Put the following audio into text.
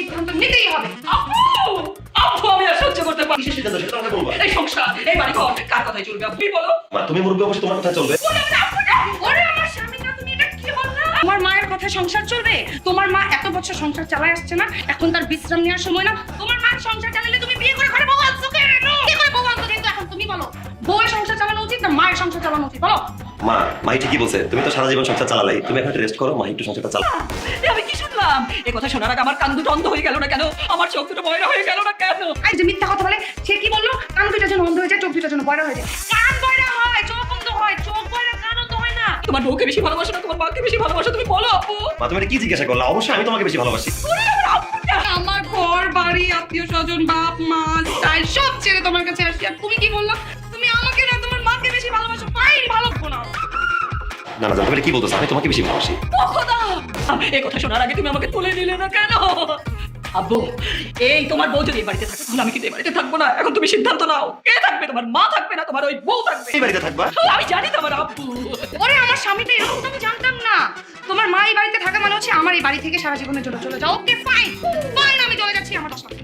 সিদ্ধান্ত নিতেই হবে। আপু আপু আমি আর সহ্য করতে পারি। কিসের সিদ্ধান্ত সেটা আমাকে বলবা। এই সংসার এই বাড়ি ঘর কার কথাই চলবে আপনি বলো। মা তুমি মুরব্বী অবশ্যই তোমার কথাই চলবে। ওরে আমার স্বামী না, তুমি এটা কি বললা? তোমার মায়ের কথা সংসার চলবে? তোমার মা এত বছর সংসার চালায় আসছে না, এখন তার বিশ্রাম নেওয়ার সময় না? তোমার মা সংসার চালালে তুমি বিয়ে করে ঘরে বউ আনছো কেন? কি করে বউ আনছো? কিন্তু এখন তুমি বলো, বউয়ের সংসার চালানো উচিত না মায়ের সংসার চালানো উচিত? বলো। মা মাই ঠিকই বলছে, তুমি তো সারা জীবন সংসার চালালাই, তুমি এখন রেস্ট করো, মা একটু সংসারটা চালা। এ আমি কি শুনলাম? এই কথা শোনার আগে আমার কান দুটো অন্ধ হয়ে গেল না কেন? আমার চোখ দুটো বয়রা হয়ে গেল না কেন? এই যে মিথ্যা কথা বলে, সে কি বললো? কান দুইটা যেন অন্ধ হয়ে যায়, চোখ দুইটা যেন বয়রা হয়ে যায়। কান বয়রা হয়, চোখ অন্ধ হয়, চোখ বয়রা, কান অন্ধ হয় না। তোমার বউকে বেশি ভালোবাসো না তোমার মাকে বেশি ভালোবাসো? তুমি বলো আপু। মা তুমি এটা কি জিজ্ঞাসা করলা? অবশ্যই আমি তোমাকে বেশি ভালোবাসি। ওরে আমার আপুটা। আমার ঘর বাড়ি আত্মীয় স্বজন বাপ মা স্টাইল সব ছেড়ে তোমার কাছে আসছি, আর তুমি কি বললো? তুমি আমাকে না তোমার মাকে বেশি ভালোবাসো? ফাইন, ভালোবাসো না। না না তুমি এটা কি বলতেছো? আমি তোমাকে বেশি ভালোবাসি। ও খোদা, এই কথা শোনার আগে তুমি আমাকে তুলে নিলে না কেন? আব্বু এই তোমার বউ যদি এই বাড়িতে থাকে তাহলে আমি কিন্তু এই বাড়িতে থাকবো না। এখন তুমি সিদ্ধান্ত নাও, কে থাকবে? তোমার মা থাকবে না তোমার ওই বউ থাকবে? এই বাড়িতে থাকবা? আমি জানি তোমার আব্বু। ওরে আমার স্বামীটা এরকম তো আমি জানতাম না। তোমার মা এই বাড়িতে থাকা মানে হচ্ছে আমার এই বাড়ি থেকে সারা জীবনের জন্য চলে যাও। ওকে ফাইন, ফাইন, আমি চলে যাচ্ছি আমার বাসায়।